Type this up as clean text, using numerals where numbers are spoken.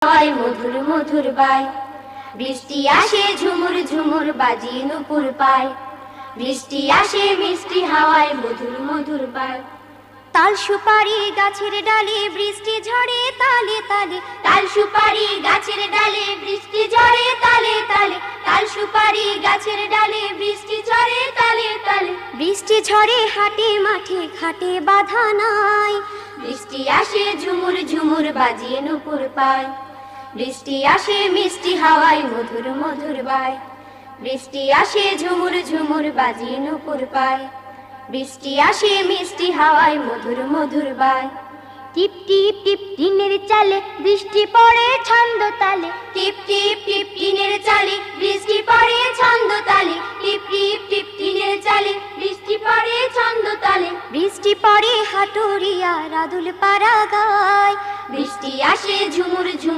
হাওয়ায় মধুর মধুর বায়। বৃষ্টি আসে ঝুমুর ঝুমুর বাজিয়ে নুপুর পায়। বৃষ্টি আসে মিষ্টি হাওয়ায় মধুর মধুর বায়। তাল সুপারি গাছের ডালে বৃষ্টি ঝরে তালে তালে। তাল সুপারি গাছের ডালে বৃষ্টি ঝরে তালে তালে। তাল সুপারি গাছের ডালে বৃষ্টি ঝরে তালে তালে। বৃষ্টি ঝরে হাটে মাঠে ঘাটে বাধা নাই। বৃষ্টি আসে ঝুমুর ঝুমুর বাজিয়ে নুপুর পায়। বৃষ্টি আসে মিষ্টি হাওয়ায় মধুর মধুর বায়। বৃষ্টি আসে ঝুমুর ঝুমুর বাজিয়ে নুপুর পায়। বৃষ্টি আসে মিষ্টি হাওয়ায় মধুর মধুর বায়। টিপ টিপ টিপ টিনের চালে বৃষ্টি পড়ে ছন্দ তালে। টিপ টিপ টিপ টিনের চালে বৃষ্টি পড়ে ছন্দ তালে। টিপ টিপ টিপ টিনের চালে বৃষ্টি পড়ে ছন্দ তালে। বৃষ্টি পড়ে হাটুরিয়া রাদুল পাড়া গায়। বৃষ্টি আসে ঝুমুর ঝুমুর